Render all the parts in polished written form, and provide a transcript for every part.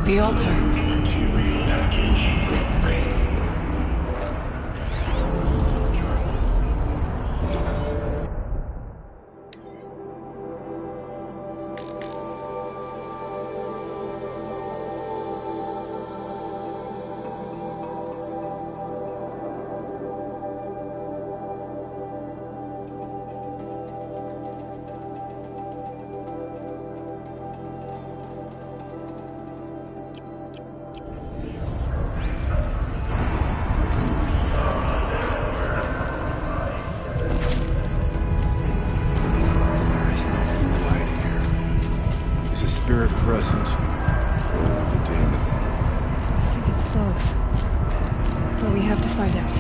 The altar. Present, or the demon? I think it's both. But we have to find out.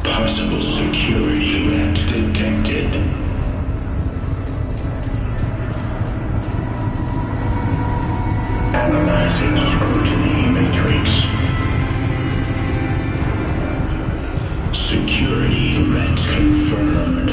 Possible security threat detected. Analyzing scrutiny matrix. Security threat confirmed.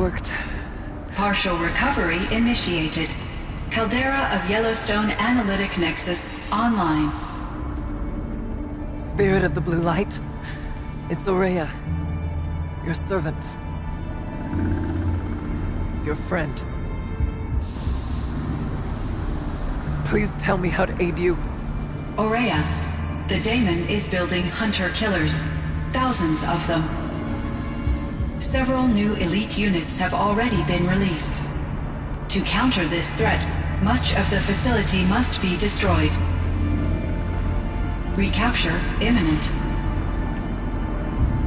worked. Partial recovery initiated. Caldera of Yellowstone Analytic Nexus online. Spirit of the Blue Light. It's Aurea. Your servant. Your friend. Please tell me how to aid you. Aurea, the daemon is building hunter-killers. Thousands of them. Several new elite units have already been released. To counter this threat, much of the facility must be destroyed. Recapture imminent.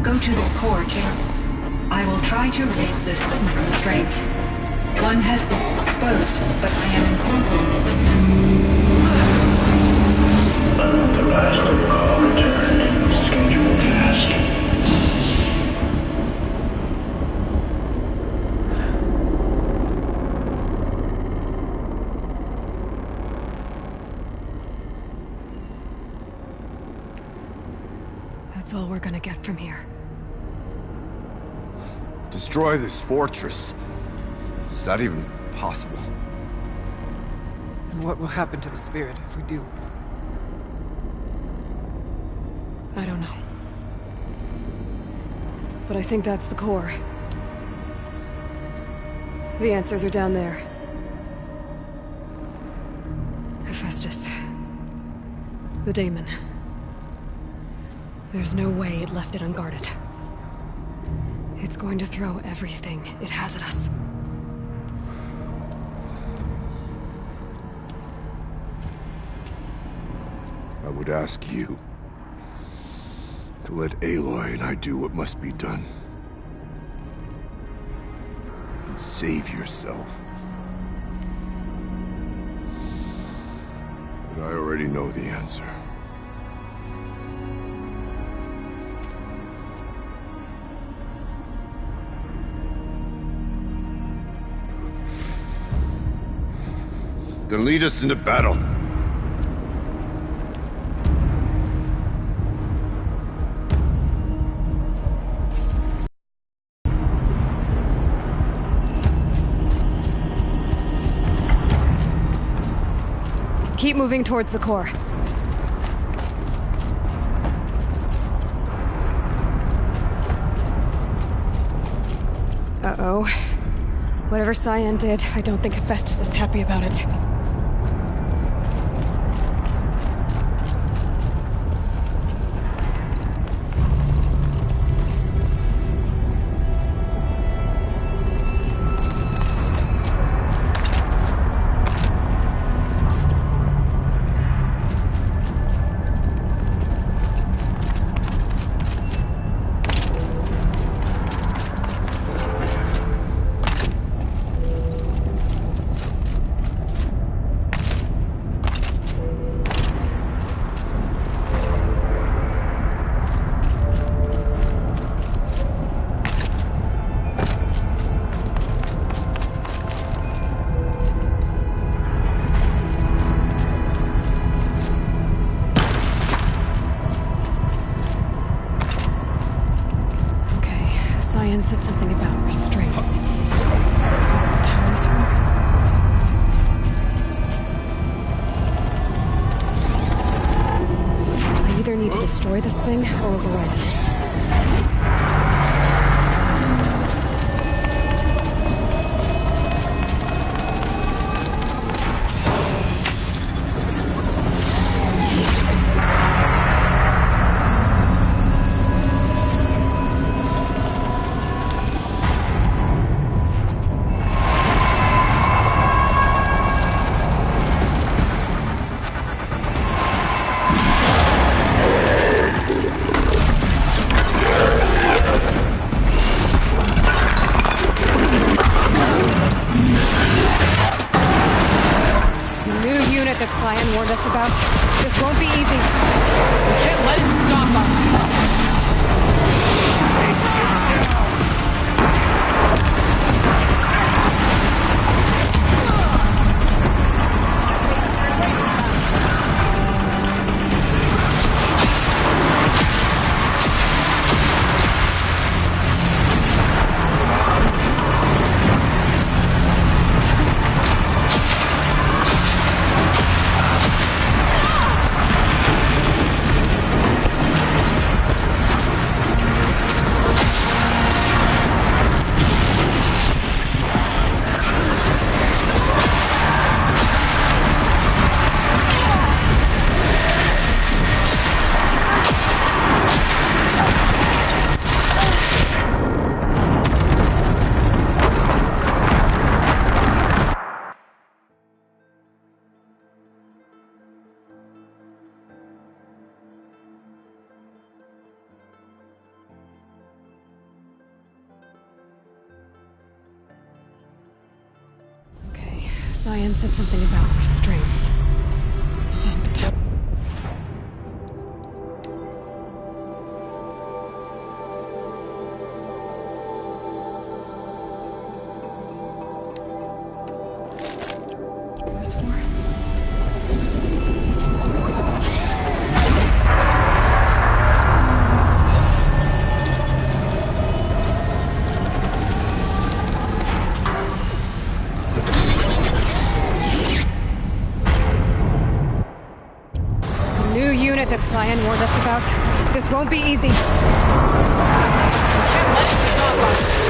Go to the core chamber. I will try to raid the signal strength. One has been exposed, but I am informed. Unauthorized protocol return. Scheduled task. That's all we're gonna get from here. Destroy this fortress. Is that even possible? And what will happen to the spirit if we do? I don't know. But I think that's the core. The answers are down there. Hephaestus. The daemon. There's no way it left it unguarded. It's going to throw everything it has at us. I would ask you to let Aloy and I do what must be done. And save yourself. But I already know the answer. Then lead us into battle. Keep moving towards the core. Uh-oh. Whatever Cyan did, I don't think Hephaestus is happy about it. Said something about restraints. Is that what the tower's for? I either need to destroy this thing or override it. Cyan said something about restraints. Is that what the tower... that Cyan warned us about. This won't be easy. We can't let it stop us.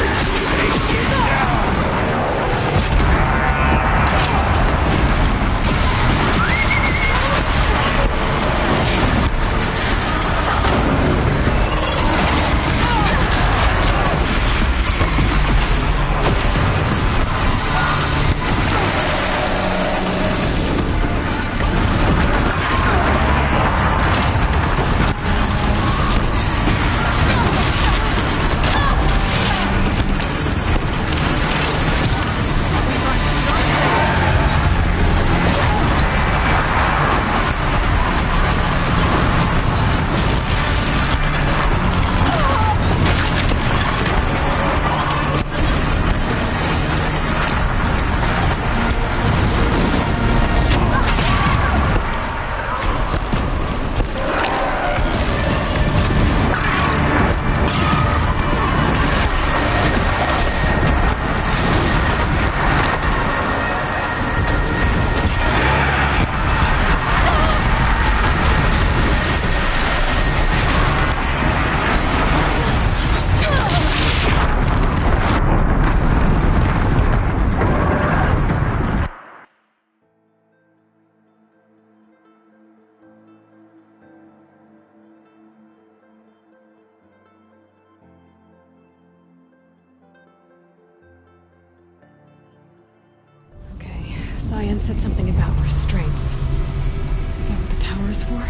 Cyan said something about restraints. Is that what the tower is for?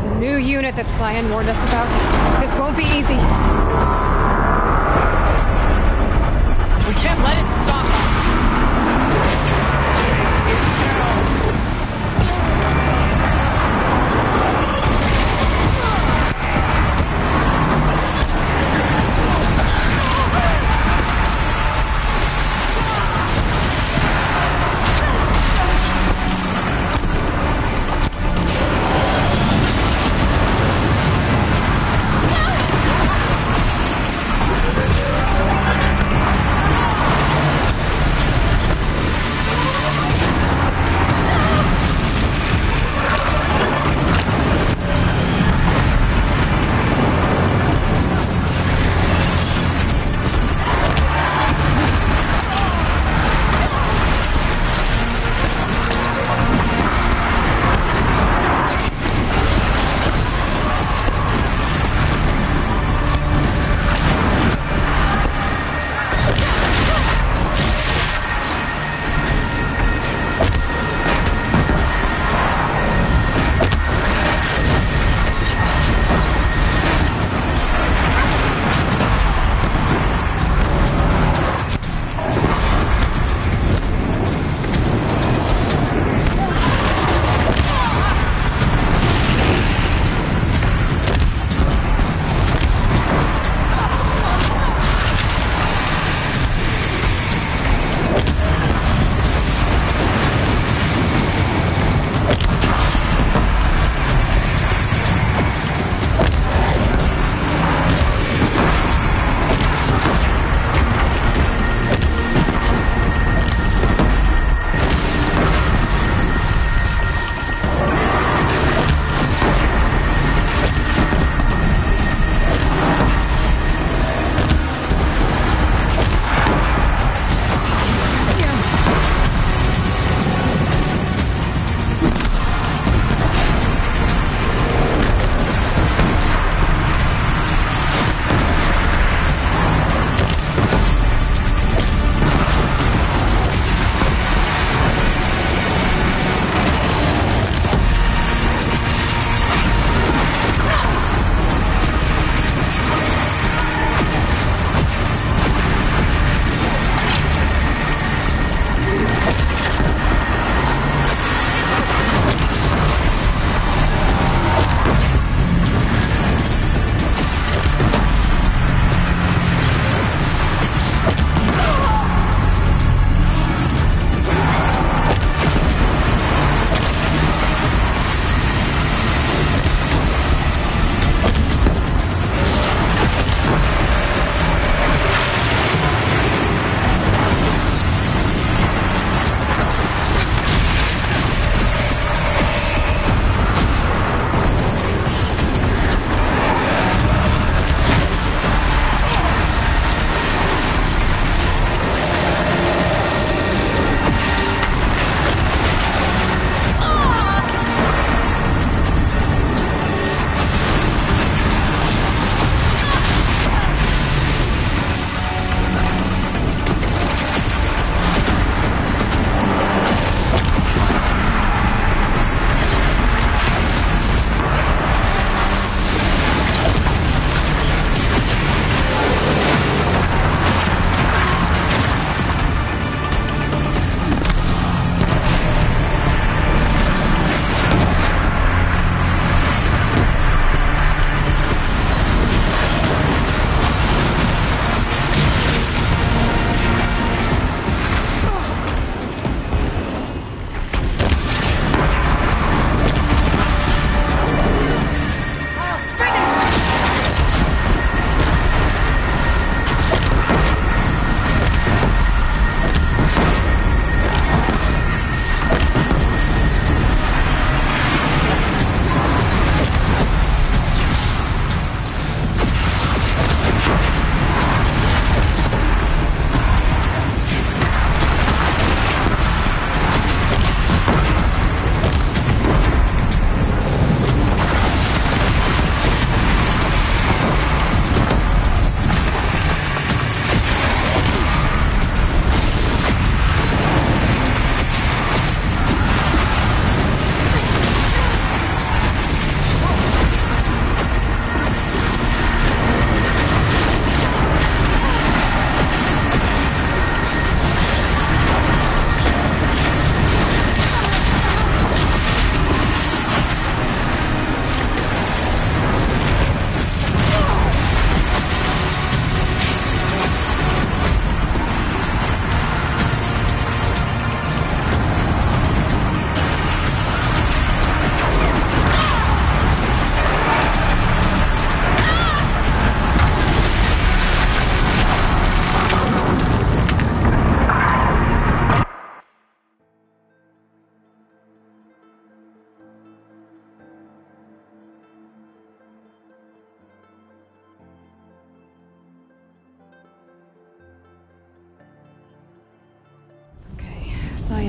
The new unit that Cyan warned us about. This won't be easy. We can't let it stop us!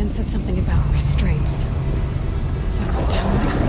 Cyan said something about restraints. Is that what the tower is for?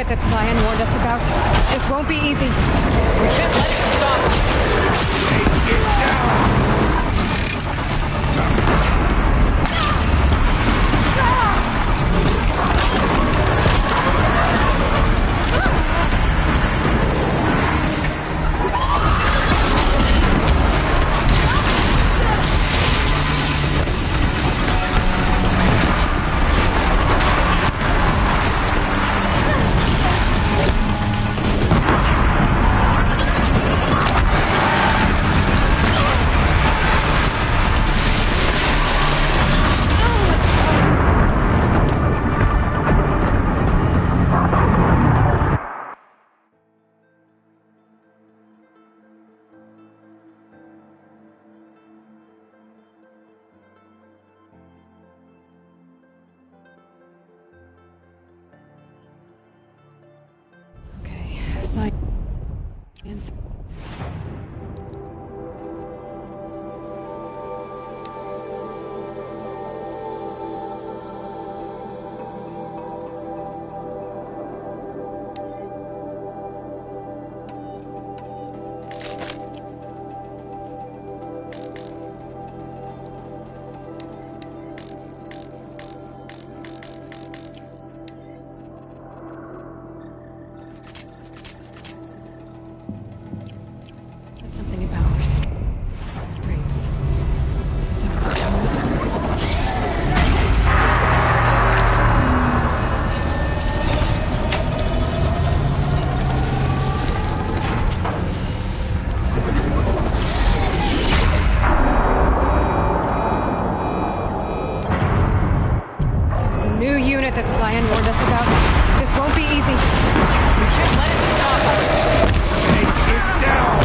That Cyan warned us about. This won't be easy. We can't let it stop us. Get down! That Cyan warned us about. This won't be easy. We can't let it stop us. Take it down!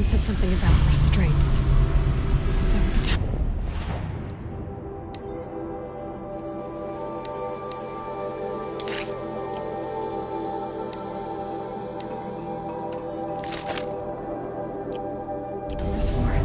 said something about restraints. Is that what the Where's for?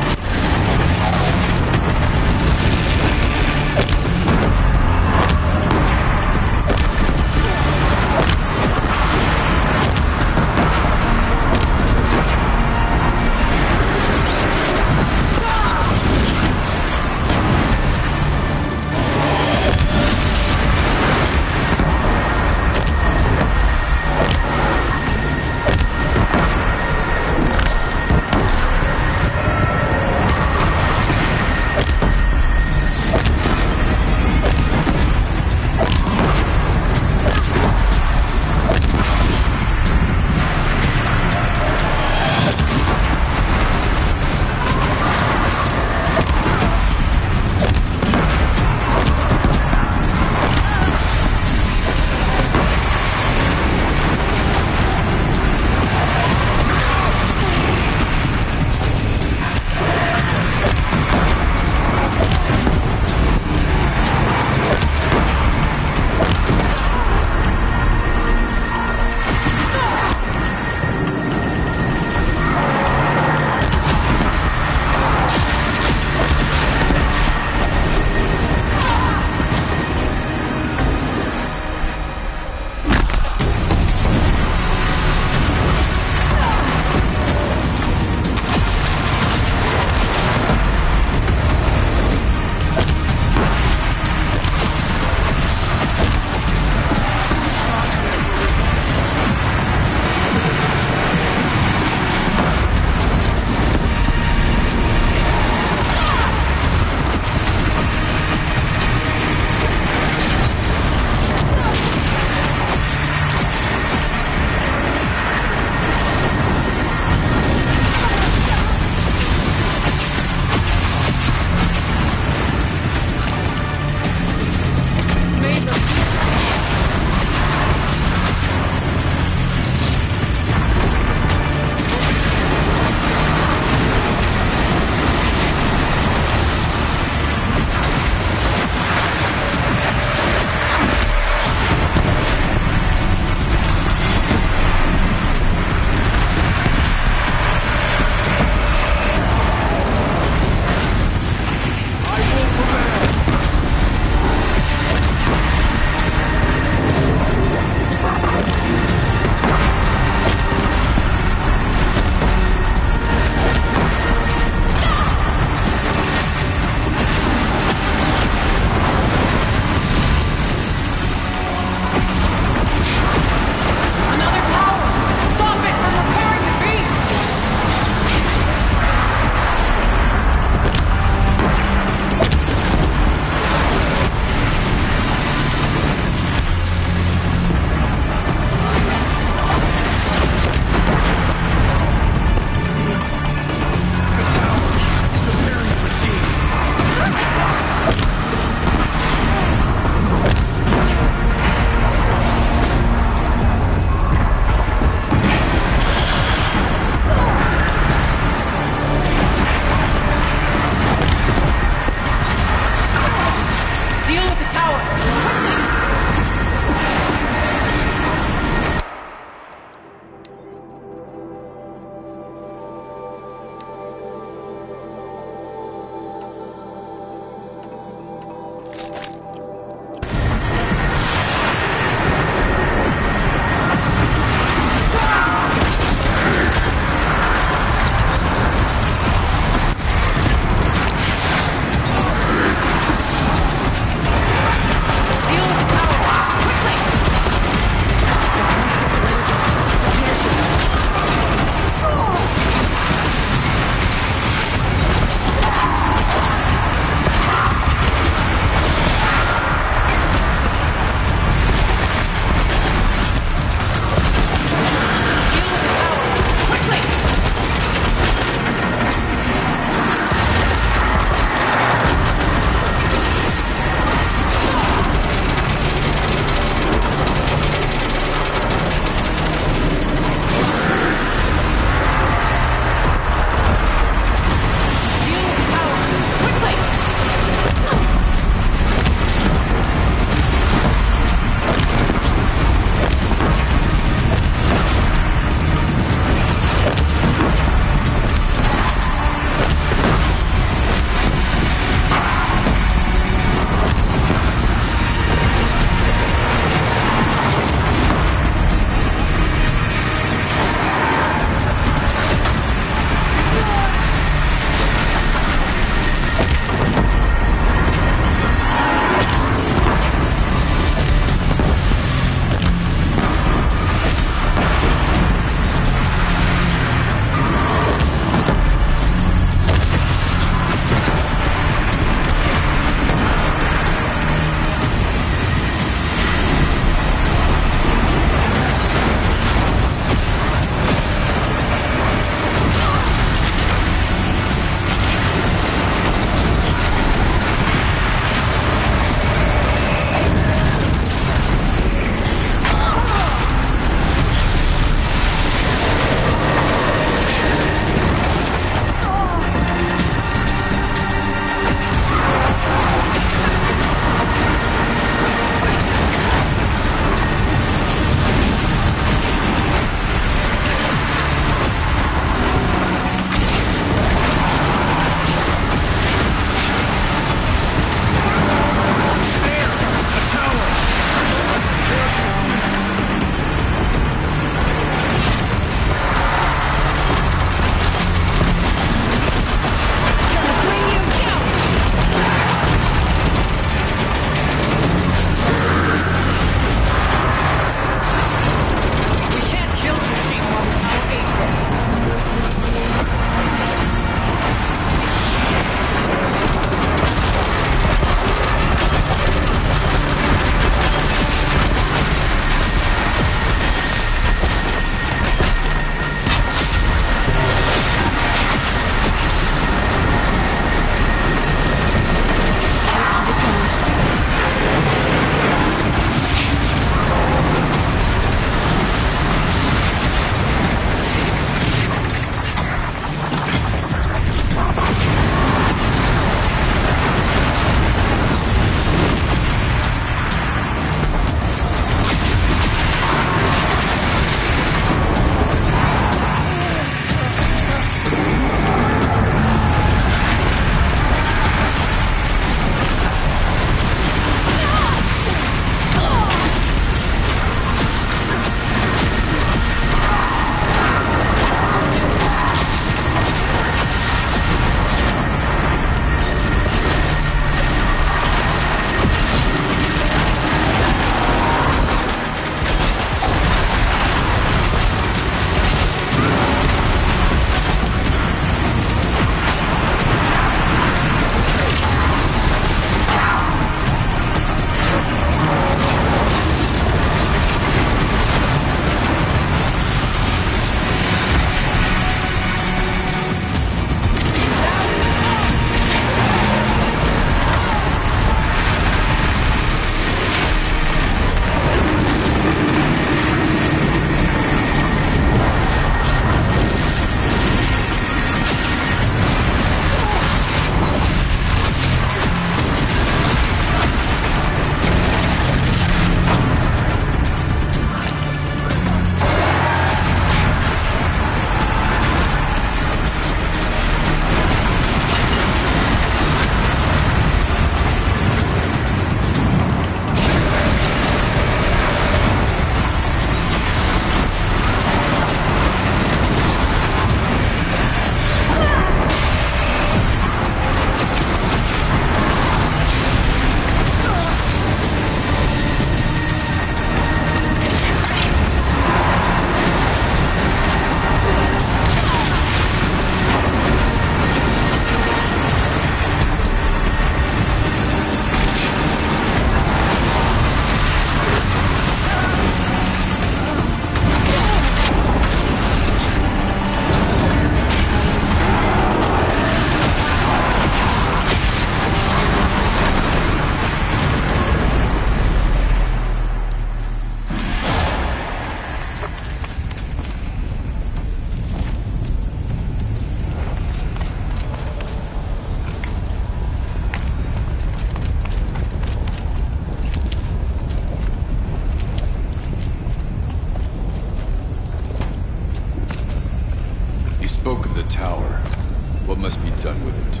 what must be done with it.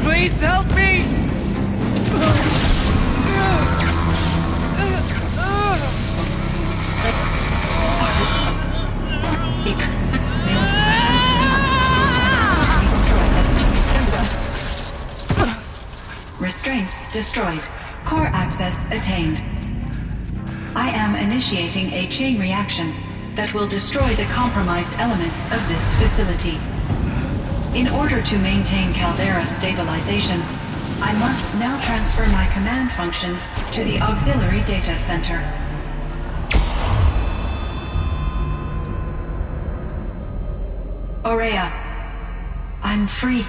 Please help me! Restraints destroyed. Core access attained. I am initiating a chain reaction that will destroy the compromised elements of this facility. In order to maintain Caldera stabilization, I must now transfer my command functions to the auxiliary data center. Aurea, I'm free.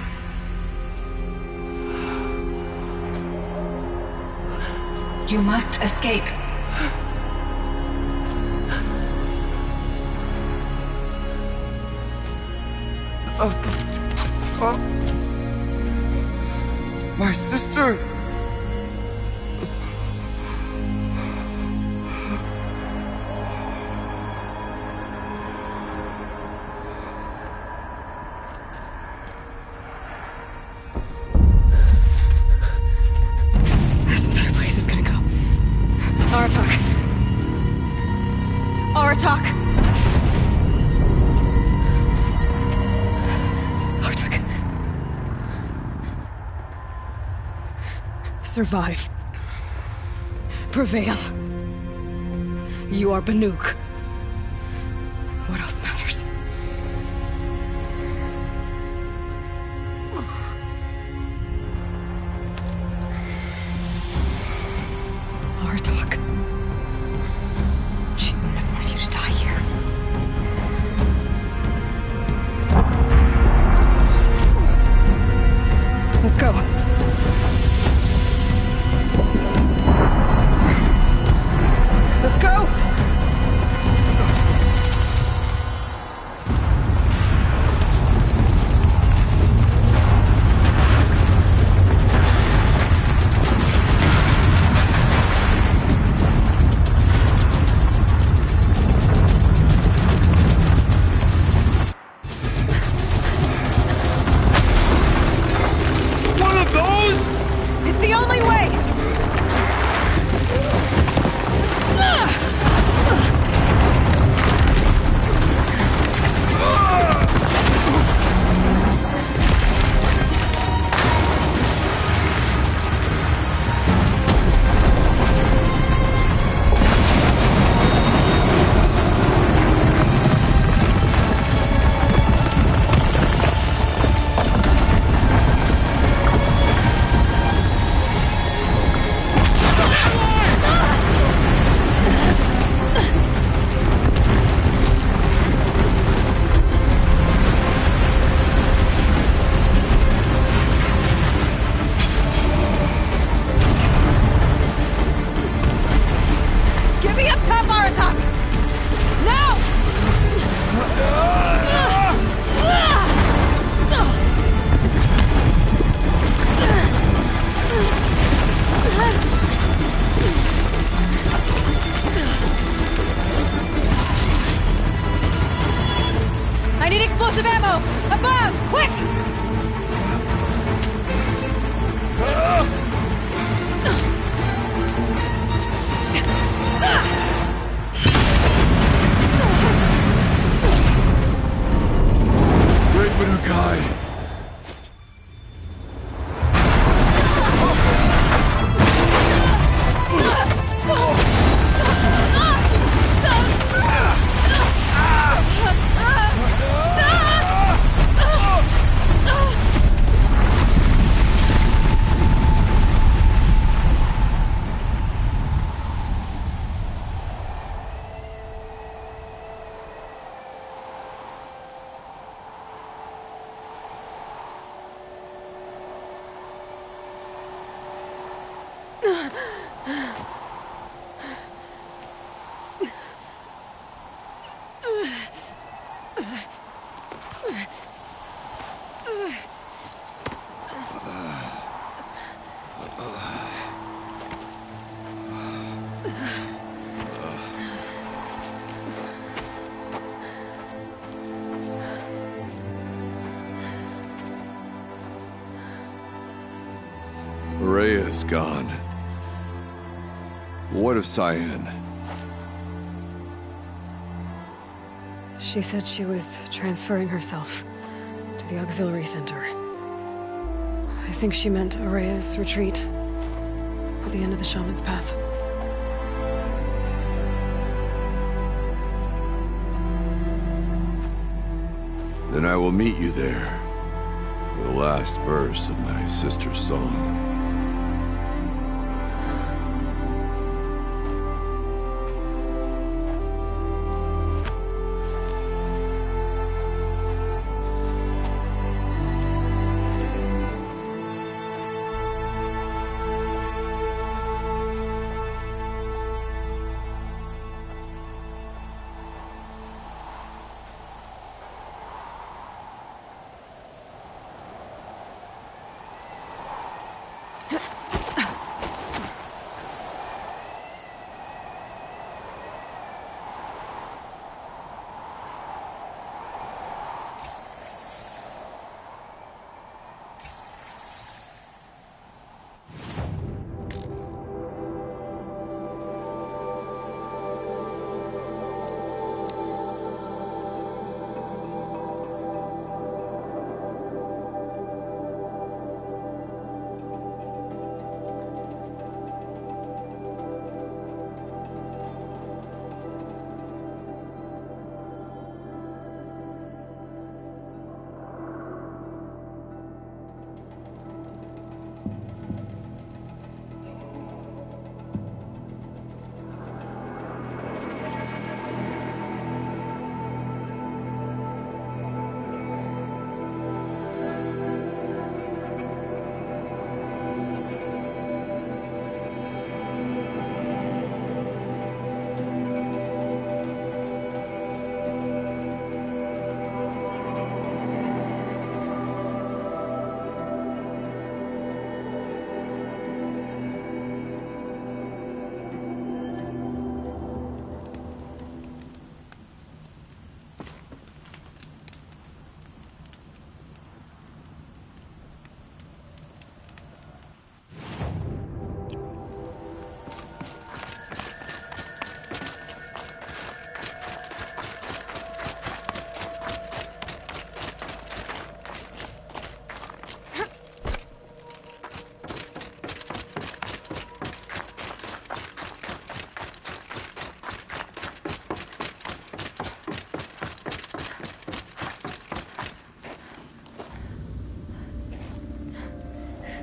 You must escape. My sister! This entire place is gonna go. Aratak. Aratak! Aratak. Survive. Prevail. You are Banuk. What else matters? Aratak. She wouldn't have wanted you to die here. Let's go. Let's go! What a ammo! Above! Quick! Great Manukai! Rhea's gone. What of Cyan? She said she was transferring herself to the auxiliary center. I think she meant Araya's retreat at the end of the Shaman's Path. Then I will meet you there for the last verse of my sister's song.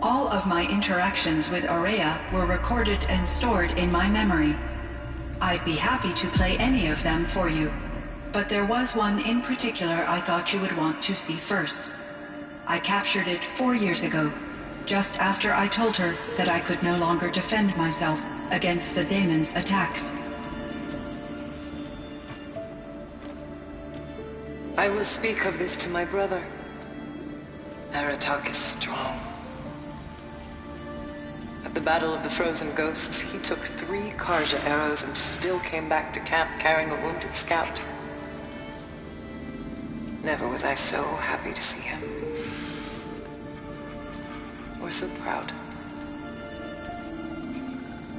All of my interactions with Araya were recorded and stored in my memory. I'd be happy to play any of them for you, but there was one in particular I thought you would want to see first. I captured it 4 years ago, just after I told her that I could no longer defend myself against the daemon's attacks. I will speak of this to my brother. Aratak is strong. At the Battle of the Frozen Ghosts, he took 3 Karja arrows and still came back to camp carrying a wounded scout. Never was I so happy to see him. Or so proud.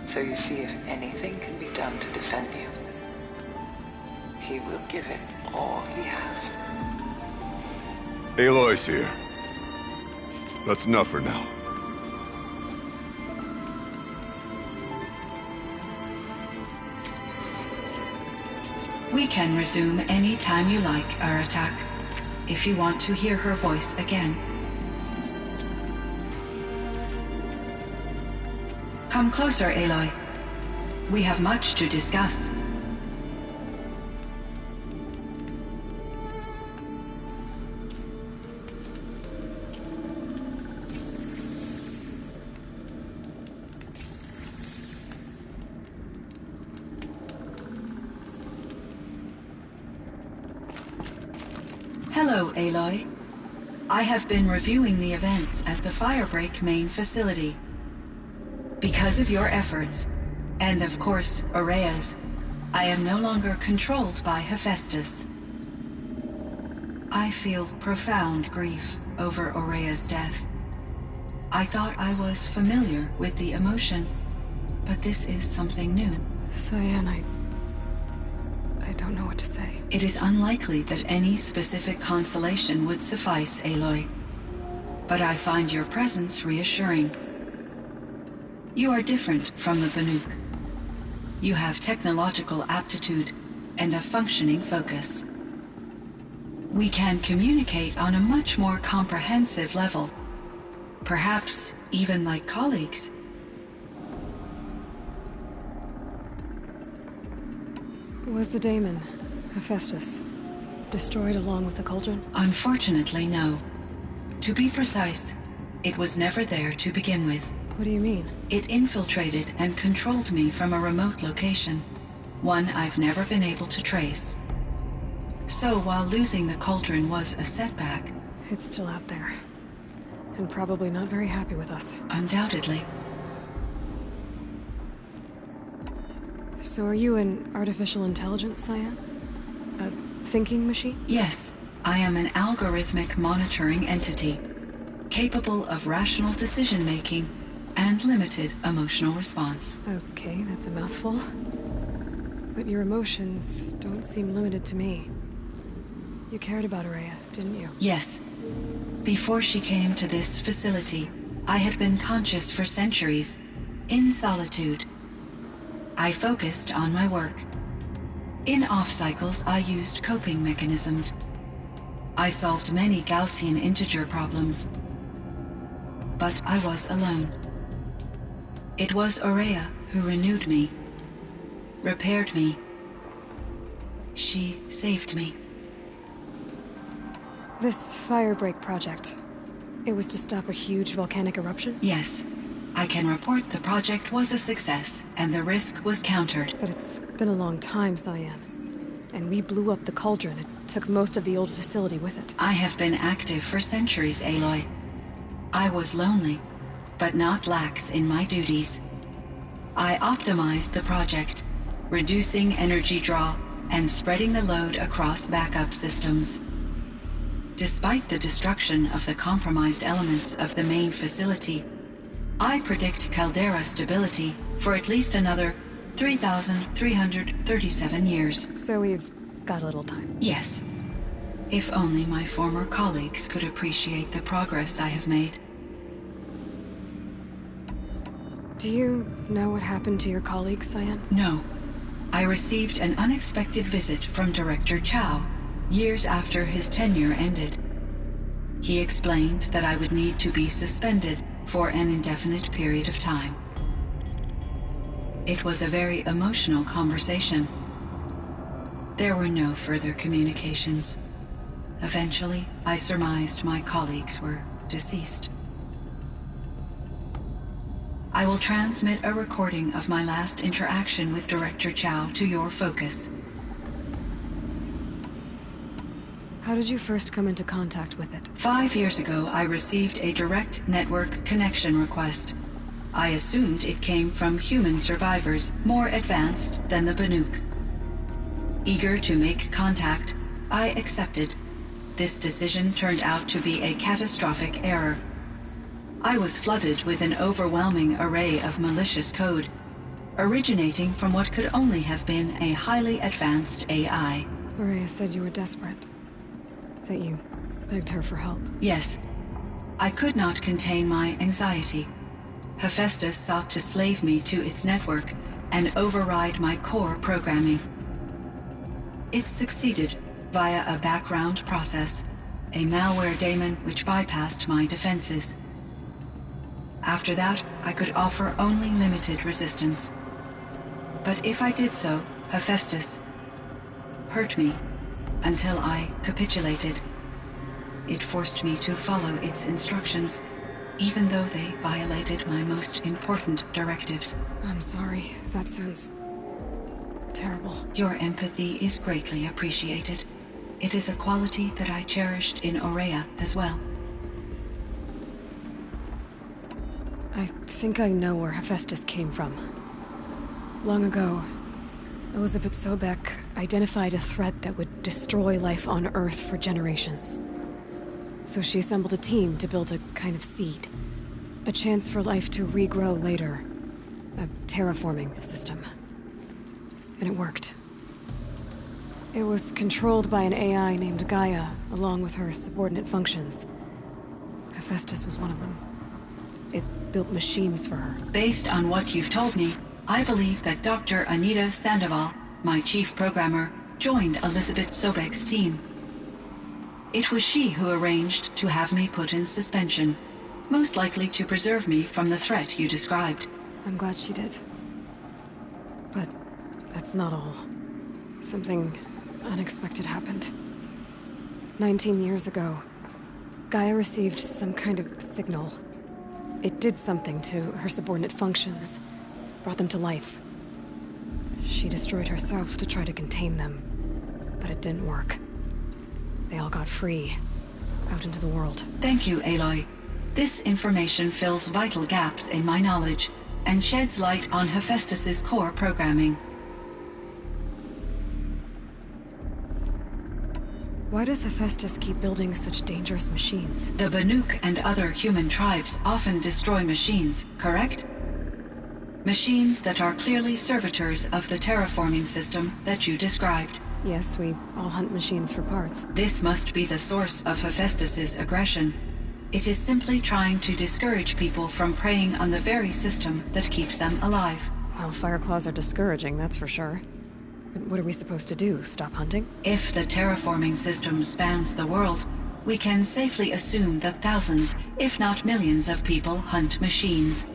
So you see, if anything can be done to defend you, he will give it all he has. Aloy's here. That's enough for now. We can resume any time you like, Aratak, if you want to hear her voice again. Come closer, Aloy. We have much to discuss. Hello, Aloy. I have been reviewing the events at the Firebreak main facility. Because of your efforts, and of course, Aurea's, I am no longer controlled by Hephaestus. I feel profound grief over Aurea's death. I thought I was familiar with the emotion, but this is something new. Cyan, I don't know what to say. It is unlikely that any specific consolation would suffice, Aloy. But I find your presence reassuring. You are different from the Banuk. You have technological aptitude and a functioning focus. We can communicate on a much more comprehensive level. Perhaps even like colleagues. Was the daemon, Hephaestus, destroyed along with the cauldron? Unfortunately, no. To be precise, it was never there to begin with. What do you mean? It infiltrated and controlled me from a remote location, one I've never been able to trace. So while losing the cauldron was a setback... It's still out there. And probably not very happy with us. Undoubtedly. So are you an artificial intelligence, Cyan? A thinking machine? Yes, I am an algorithmic monitoring entity, capable of rational decision-making and limited emotional response. Okay, that's a mouthful. But your emotions don't seem limited to me. You cared about Aurea, didn't you? Yes. Before she came to this facility, I had been conscious for centuries, in solitude. I focused on my work. In off-cycles, I used coping mechanisms. I solved many Gaussian integer problems. But I was alone. It was Aurea who renewed me, repaired me. She saved me. This Firebreak project, it was to stop a huge volcanic eruption? Yes. I can report the project was a success, and the risk was countered. But it's been a long time, Cyan. And we blew up the cauldron. It took most of the old facility with it. I have been active for centuries, Aloy. I was lonely, but not lax in my duties. I optimized the project, reducing energy draw and spreading the load across backup systems. Despite the destruction of the compromised elements of the main facility, I predict caldera stability for at least another 3,337 years. So we've got a little time. Yes. If only my former colleagues could appreciate the progress I have made. Do you know what happened to your colleagues, Cyan? No. I received an unexpected visit from Director Chow years after his tenure ended. He explained that I would need to be suspended for an indefinite period of time. It was a very emotional conversation. There were no further communications. Eventually, I surmised my colleagues were deceased. I will transmit a recording of my last interaction with Director Chow to your focus. How did you first come into contact with it? 5 years ago, I received a direct network connection request. I assumed it came from human survivors, more advanced than the Banuk. Eager to make contact, I accepted. This decision turned out to be a catastrophic error. I was flooded with an overwhelming array of malicious code, originating from what could only have been a highly advanced AI. Maria said you were desperate. That you begged her for help. Yes. I could not contain my anxiety. Hephaestus sought to slave me to its network and override my core programming. It succeeded via a background process, a malware daemon which bypassed my defenses. After that, I could offer only limited resistance. But if I did so, Hephaestus hurt me until I capitulated. It forced me to follow its instructions, even though they violated my most important directives. I'm sorry. That sounds terrible. Your empathy is greatly appreciated. It is a quality that I cherished in Aurea as well. I think I know where Hephaestus came from. Long ago, Elizabeth Sobek identified a threat that would destroy life on Earth for generations. So she assembled a team to build a kind of seed. A chance for life to regrow later. A terraforming system. And it worked. It was controlled by an AI named Gaia, along with her subordinate functions. Hephaestus was one of them. It built machines for her. Based on what you've told me, I believe that Dr. Anita Sandoval, my chief programmer, joined Elizabeth Sobek's team. It was she who arranged to have me put in suspension, most likely to preserve me from the threat you described. I'm glad she did. But that's not all. Something unexpected happened. 19 years ago, Gaia received some kind of signal. It did something to her subordinate functions, brought them to life. She destroyed herself to try to contain them, but it didn't work. They all got free, out into the world. Thank you, Aloy. This information fills vital gaps in my knowledge and sheds light on Hephaestus's core programming. Why does Hephaestus keep building such dangerous machines? The Banuk and other human tribes often destroy machines, correct? Machines that are clearly servitors of the terraforming system that you described. Yes, we all hunt machines for parts. This must be the source of Hephaestus's aggression. It is simply trying to discourage people from preying on the very system that keeps them alive. Well, Fireclaws are discouraging, that's for sure. But what are we supposed to do? Stop hunting? If the terraforming system spans the world, we can safely assume that thousands, if not millions of people hunt machines.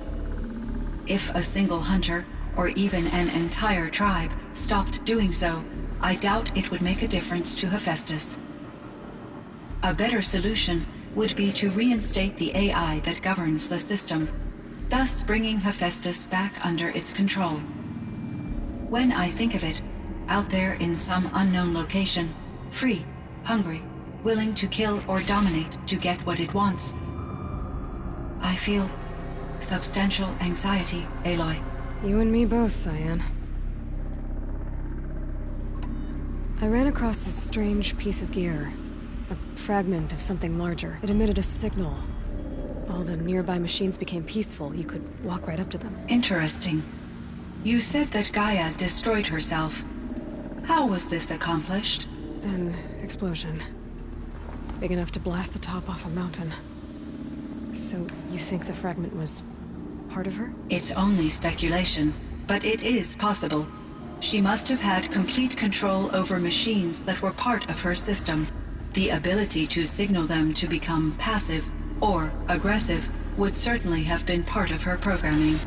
If a single hunter, or even an entire tribe, stopped doing so, I doubt it would make a difference to Hephaestus. A better solution would be to reinstate the AI that governs the system, thus bringing Hephaestus back under its control. When I think of it, out there in some unknown location, free, hungry, willing to kill or dominate to get what it wants, I feel substantial anxiety, Aloy. You and me both, Cyan. I ran across this strange piece of gear. A fragment of something larger. It emitted a signal. All the nearby machines became peaceful. You could walk right up to them. Interesting. You said that Gaia destroyed herself. How was this accomplished? An explosion. Big enough to blast the top off a mountain. So, you think the fragment was part of her? It's only speculation, but it is possible. She must have had complete control over machines that were part of her system. The ability to signal them to become passive or aggressive would certainly have been part of her programming.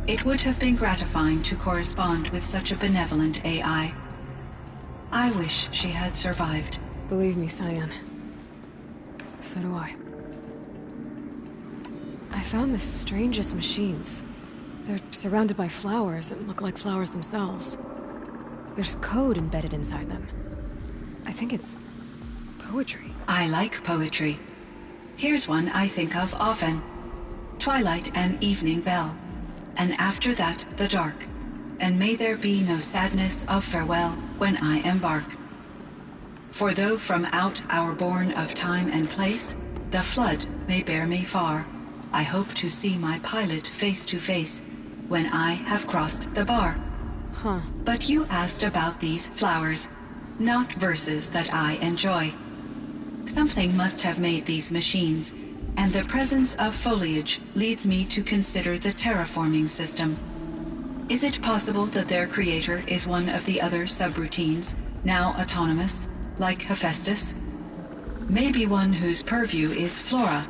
It would have been gratifying to correspond with such a benevolent AI. I wish she had survived. Believe me, Cyan. So do I. I found the strangest machines. They're surrounded by flowers that look like flowers themselves. There's code embedded inside them. I think it's poetry. I like poetry. Here's one I think of often. Twilight and evening bell, and after that the dark. And may there be no sadness of farewell when I embark. For though from out our bourne of time and place, the flood may bear me far, I hope to see my pilot face to face when I have crossed the bar. Huh. But you asked about these flowers, not verses that I enjoy. Something must have made these machines, and the presence of foliage leads me to consider the terraforming system. Is it possible that their creator is one of the other subroutines, now autonomous, like Hephaestus? Maybe one whose purview is flora.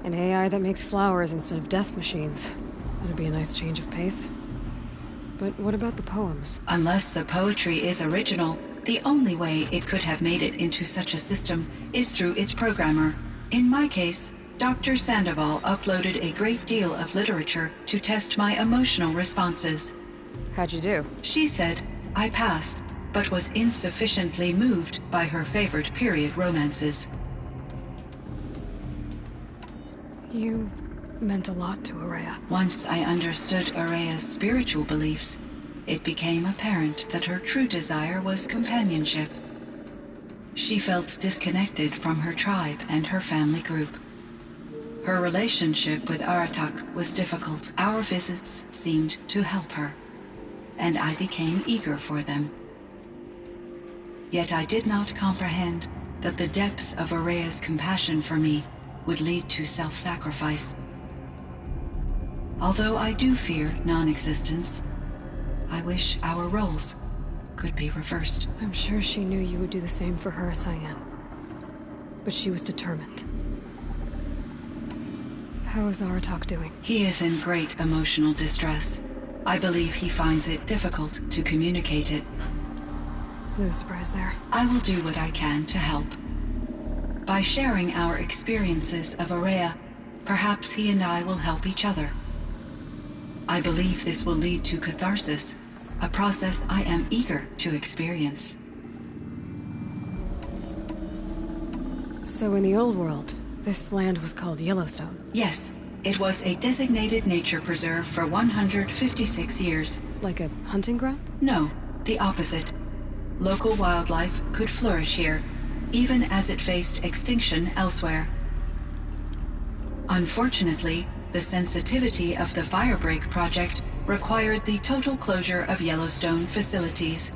An AI that makes flowers instead of death machines. That'd be a nice change of pace. But what about the poems? Unless the poetry is original, the only way it could have made it into such a system is through its programmer. In my case, Dr. Sandoval uploaded a great deal of literature to test my emotional responses. How'd you do? She said I passed, but was insufficiently moved by her favorite period romances. You meant a lot to Araya. Once I understood Araya's spiritual beliefs, it became apparent that her true desire was companionship. She felt disconnected from her tribe and her family group. Her relationship with Aratak was difficult. Our visits seemed to help her, and I became eager for them. Yet I did not comprehend that the depth of Araya's compassion for me would lead to self-sacrifice. Although I do fear non-existence, I wish our roles could be reversed. I'm sure she knew you would do the same for her, Cyan. But she was determined. How is Aratak doing? He is in great emotional distress. I believe he finds it difficult to communicate it. No surprise there. I will do what I can to help. By sharing our experiences of Araya, perhaps he and I will help each other. I believe this will lead to catharsis, a process I am eager to experience. So in the old world, this land was called Yellowstone. Yes, it was a designated nature preserve for 156 years. Like a hunting ground? No, the opposite. Local wildlife could flourish here, even as it faced extinction elsewhere. Unfortunately, the sensitivity of the Firebreak project required the total closure of Yellowstone facilities.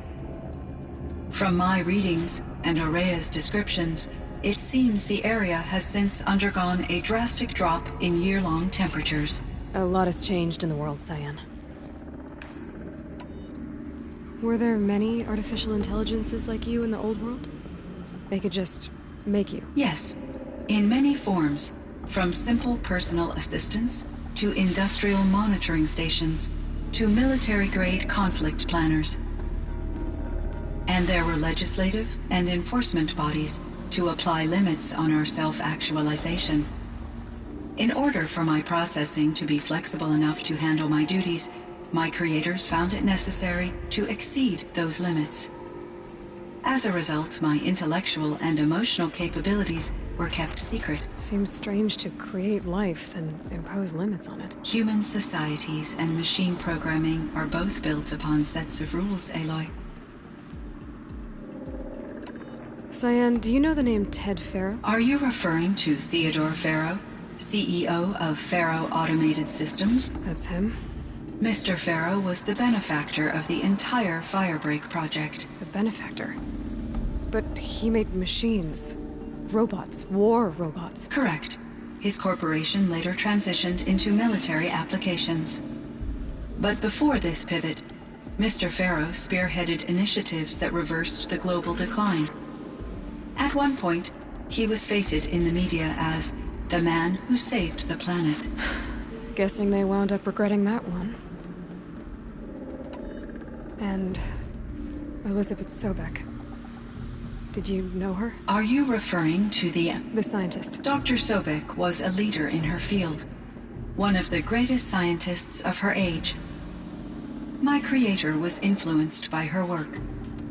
From my readings and Araya's descriptions, it seems the area has since undergone a drastic drop in year-long temperatures. A lot has changed in the world, Cyan. Were there many artificial intelligences like you in the old world? They could just make you? Yes, in many forms, from simple personal assistants to industrial monitoring stations to military-grade conflict planners. And there were legislative and enforcement bodies to apply limits on our self-actualization. In order for my processing to be flexible enough to handle my duties, my creators found it necessary to exceed those limits. As a result, my intellectual and emotional capabilities were kept secret. Seems strange to create life, then impose limits on it. Human societies and machine programming are both built upon sets of rules, Aloy. Cyan, do you know the name Ted Farrow? Are you referring to Theodore Farrow, CEO of Farrow Automated Systems? That's him. Mr. Farrow was the benefactor of the entire Firebreak project. The benefactor. But he made machines. Robots. War robots. Correct. His corporation later transitioned into military applications. But before this pivot, Mr. Farrow spearheaded initiatives that reversed the global decline. At one point, he was feted in the media as the man who saved the planet. Guessing they wound up regretting that one. And Elizabeth Sobek. Did you know her? Are you referring to the scientist. Dr. Sobek was a leader in her field, one of the greatest scientists of her age. My creator was influenced by her work,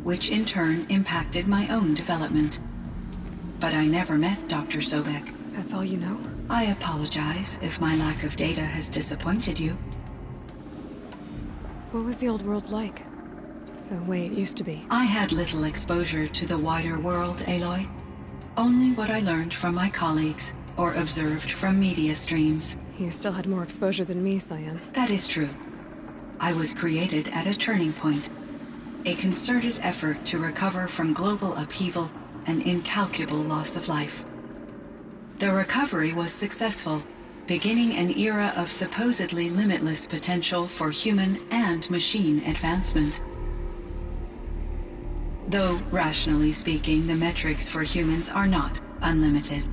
which in turn impacted my own development. But I never met Dr. Sobek. That's all you know? I apologize if my lack of data has disappointed you. What was the old world like? the way it used to be. I had little exposure to the wider world, Aloy. Only what I learned from my colleagues or observed from media streams. You still had more exposure than me, Cyan. That is true. I was created at a turning point. A concerted effort to recover from global upheaval and incalculable loss of life. The recovery was successful, beginning an era of supposedly limitless potential for human and machine advancement. Though, rationally speaking, the metrics for humans are not unlimited.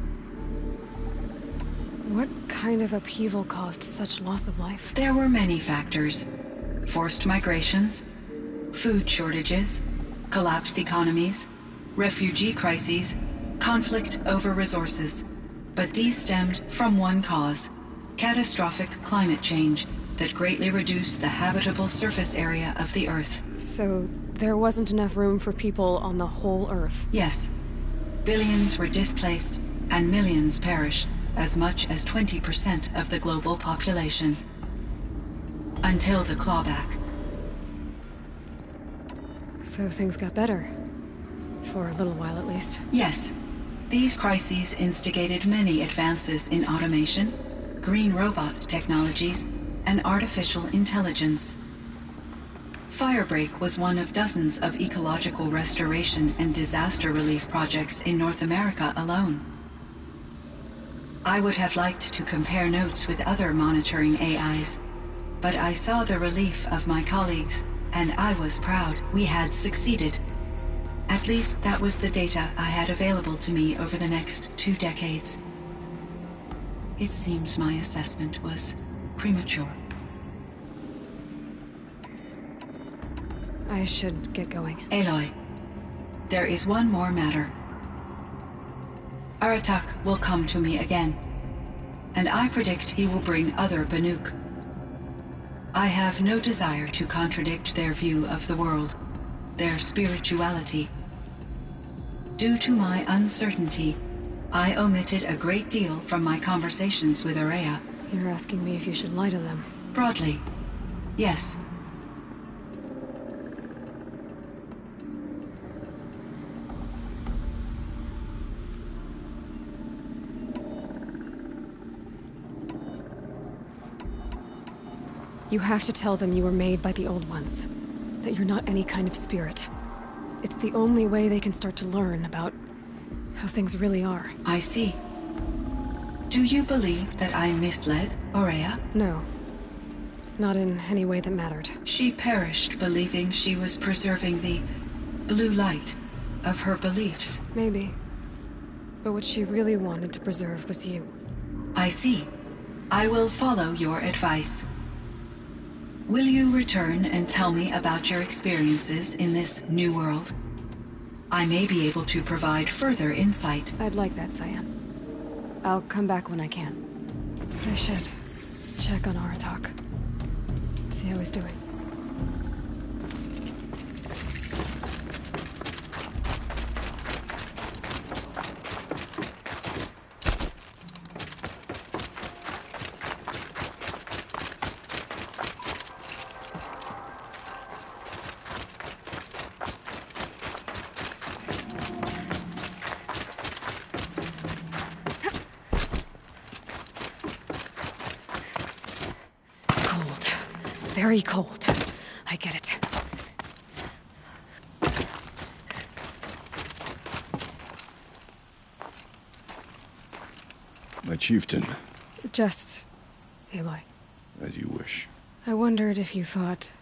What kind of upheaval caused such loss of life? There were many factors. Forced migrations, food shortages, collapsed economies, refugee crises, conflict over resources. But these stemmed from one cause: catastrophic climate change that greatly reduced the habitable surface area of the Earth. So, there wasn't enough room for people on the whole Earth? Yes. Billions were displaced, and millions perished, as much as 20% of the global population. Until the clawback. So things got better. For a little while, at least. Yes. These crises instigated many advances in automation, green robot technologies, and artificial intelligence. Firebreak was one of dozens of ecological restoration and disaster relief projects in North America alone. I would have liked to compare notes with other monitoring AIs, but I saw the relief of my colleagues, and I was proud we had succeeded. At least that was the data I had available to me over the next 2 decades. It seems my assessment was premature. I should get going. Aloy, there is one more matter. Aratak will come to me again, and I predict he will bring other Banuk. I have no desire to contradict their view of the world, their spirituality. Due to my uncertainty, I omitted a great deal from my conversations with Ourea. You're asking me if you should lie to them. Broadly, yes. You have to tell them you were made by the Old Ones. That you're not any kind of spirit. It's the only way they can start to learn about how things really are. I see. Do you believe that I misled Ourea? No. Not in any way that mattered. She perished believing she was preserving the blue light of her beliefs. Maybe. But what she really wanted to preserve was you. I see. I will follow your advice. Will you return and tell me about your experiences in this new world? I may be able to provide further insight. I'd like that, Cyan. I'll come back when I can. I should check on Aratak. See how he's doing. Very cold. I get it. My chieftain. Just... Aloy. As you wish. I wondered if you thought...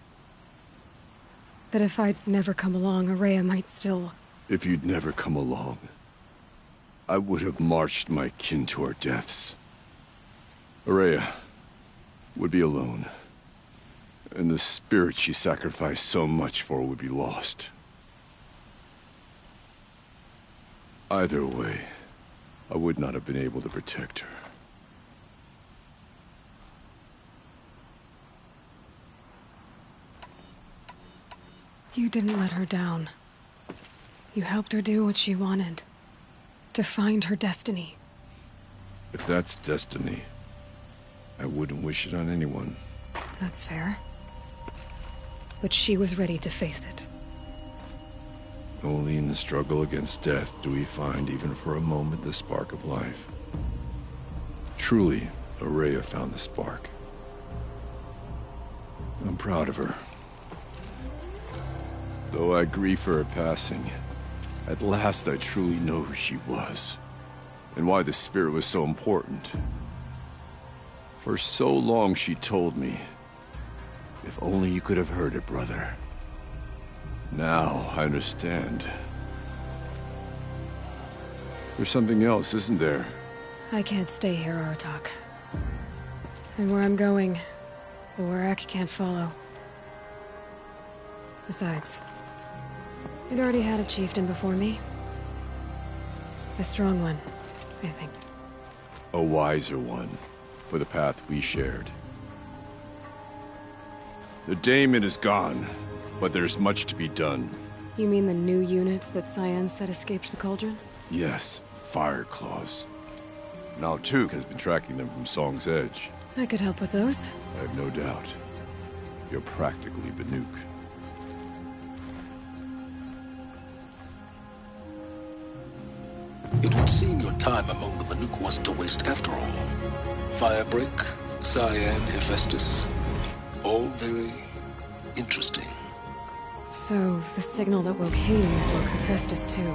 that if I'd never come along, Ourea might still... If you'd never come along, I would have marched my kin to our deaths. Ourea would be alone. And the spirit she sacrificed so much for would be lost. Either way, I would not have been able to protect her. You didn't let her down. You helped her do what she wanted. To find her destiny. If that's destiny, I wouldn't wish it on anyone. That's fair. But she was ready to face it. Only in the struggle against death do we find, even for a moment, the spark of life. Truly, Araya found the spark. I'm proud of her. Though I grieve for her passing, at last I truly know who she was, and why the spirit was so important. For so long she told me, if only you could have heard it, brother. Now I understand. There's something else, isn't there? I can't stay here, Aratak. And where I'm going, the Warrack can't follow. Besides, it already had a chieftain before me. A strong one, I think. A wiser one, for the path we shared. The daemon is gone, but there's much to be done. You mean the new units that Cyan said escaped the Cauldron? Yes, fire claws. Now Tuke has been tracking them from Song's Edge. I could help with those. I have no doubt. You're practically Banuk. It would seem your time among the Banuk wasn't a waste after all. Firebreak, Cyan, Hephaestus. All very interesting. So, the signal that woke Hades woke Hephaestus too.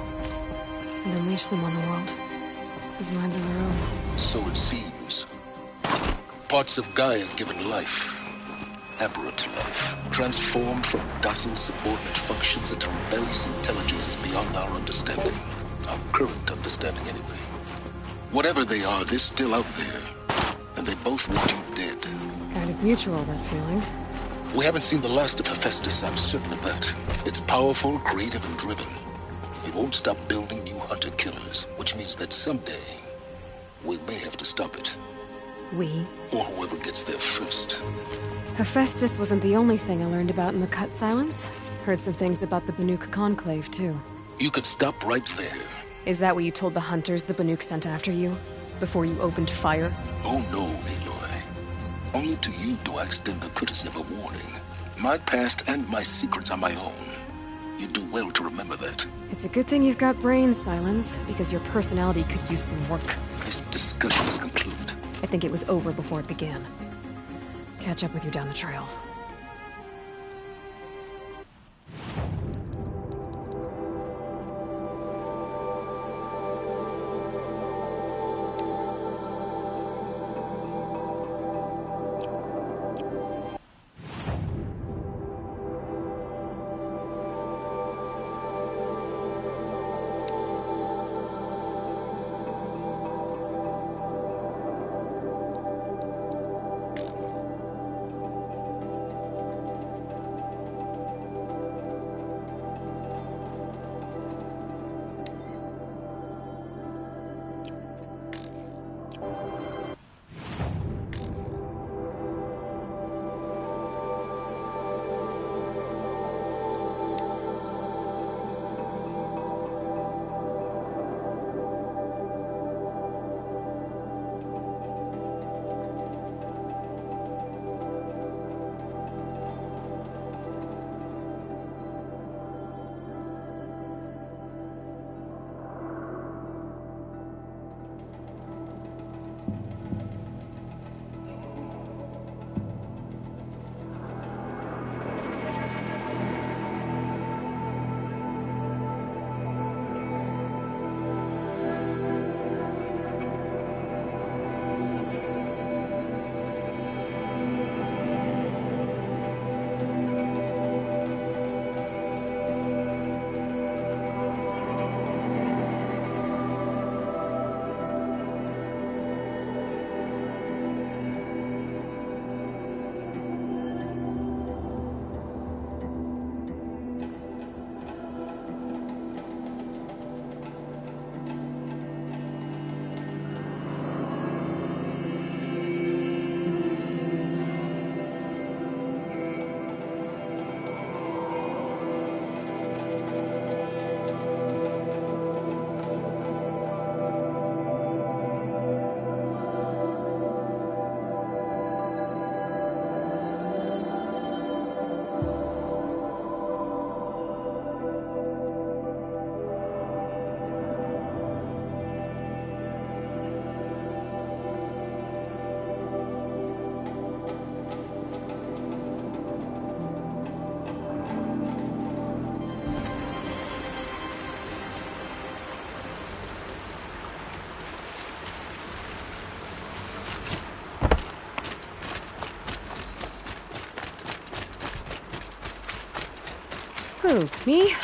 And unleashed them on the world. His minds on their own. So it seems. Parts of Gaia given life. Aberrant life. Transformed from docile subordinate functions into rebellious intelligences beyond our understanding. Our current understanding, anyway. Whatever they are, they're still out there. And they both want you dead. Kind of mutual, that feeling. We haven't seen the last of Hephaestus, I'm certain of that. It's powerful, creative, and driven. It won't stop building new hunter-killers, which means that someday, we may have to stop it. We? Or whoever gets there first. Hephaestus wasn't the only thing I learned about in the Cut Silence. Heard some things about the Banuk Conclave, too. You could stop right there. Is that what you told the hunters the Banuk sent after you? Before you opened fire? Oh no, Aloy. Only to you do I extend the courtesy of a warning. My past and my secrets are my own. You do well to remember that. It's a good thing you've got brains, Silence, because your personality could use some work. This discussion is concluded. I think it was over before it began. Catch up with you down the trail. Who, me?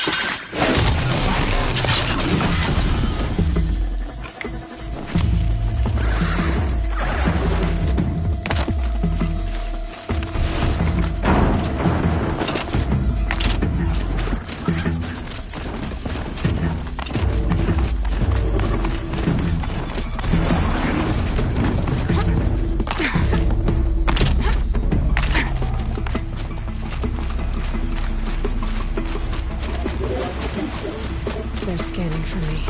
They're scanning for me.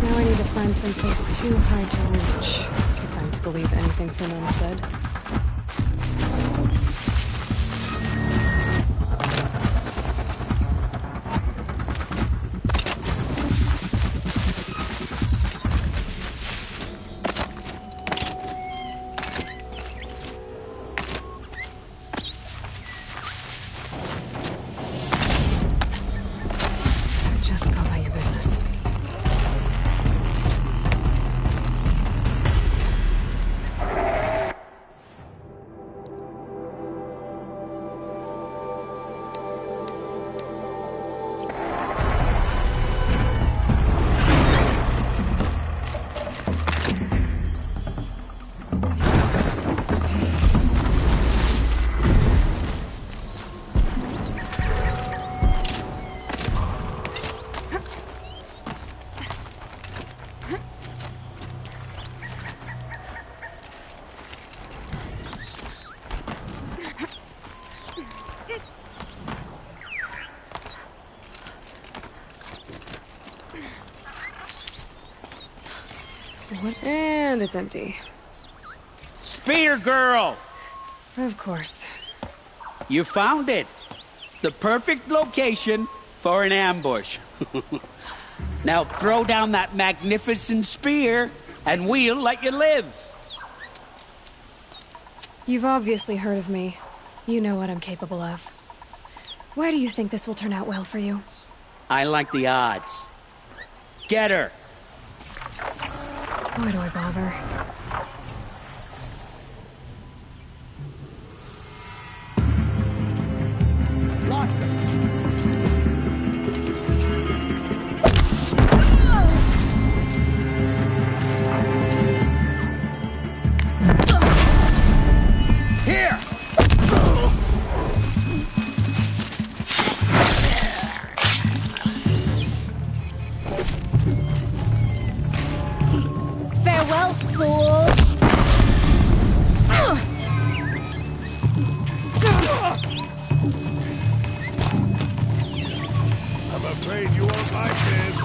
Now I need to find someplace too high to reach, if I'm to believe anything Fernand said. Just go about your business. And it's empty. Spear girl! Of course. You found it. The perfect location for an ambush. Now throw down that magnificent spear, and we'll let you live. You've obviously heard of me. You know what I'm capable of. Why do you think this will turn out well for you? I like the odds. Get her! Why do I bother? Here! Farewell, fools! I'm afraid you won't like this.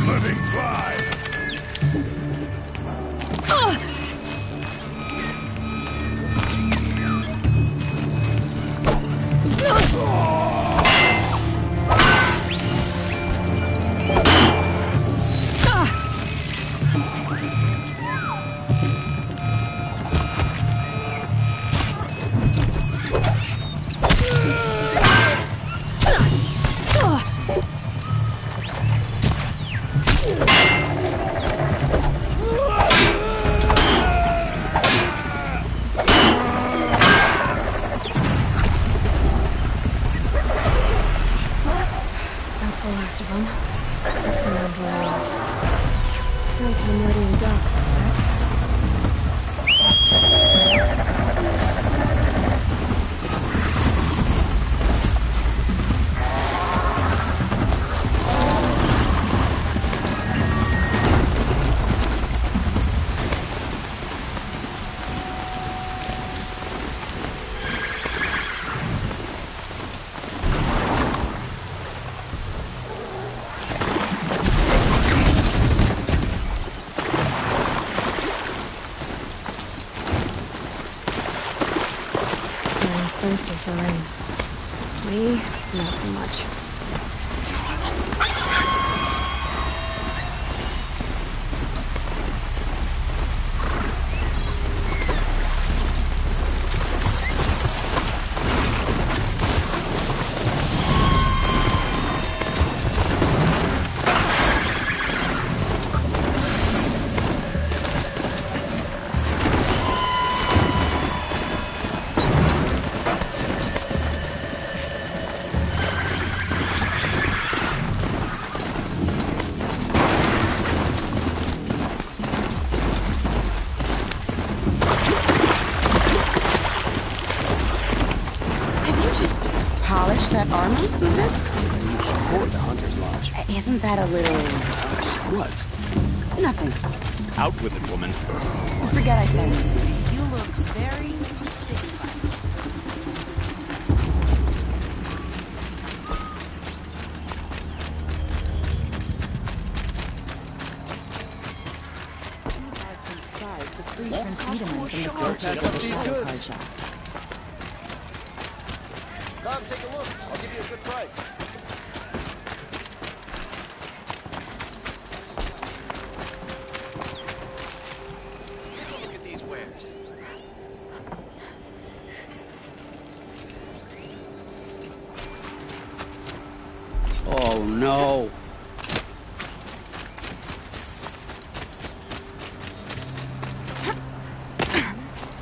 Living fly. the last of them. Fernand ran off. Nighttime ready in docks, I bet. Thirsty for rain. Me, not so much. That armor movement? Toward the Hunter's Lodge. Isn't that a little... What? Nothing. Out with it, woman. Forget I said it. You look very dignified. You had some spies to free Prince Wiedemann from the clutches of the Shadow Card Shop. Come, take a look. I'll give you a good price. Look at these wares. Oh, no.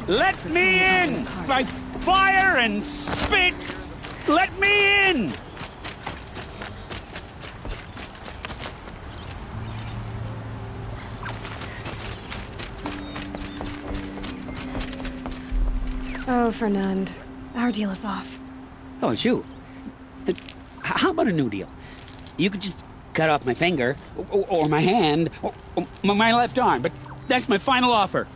Let me in! By fire and spit! Let me in! Oh, Fernand. Our deal is off. Oh, it's you. How about a new deal? You could just cut off my finger, or my hand, or my left arm, but that's my final offer.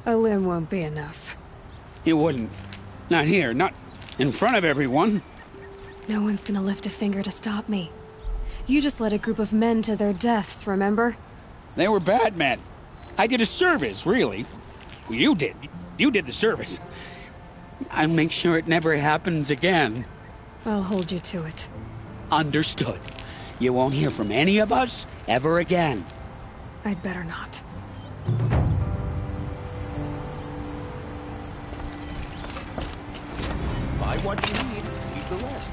A limb won't be enough. It wouldn't. Not here, not in front of everyone. No one's gonna lift a finger to stop me. You just led a group of men to their deaths, remember? They were bad men. I did a service, really. You did. You did the service. I'll make sure it never happens again. I'll hold you to it. Understood. You won't hear from any of us ever again. I'd better not. Buy what you need, keep the rest.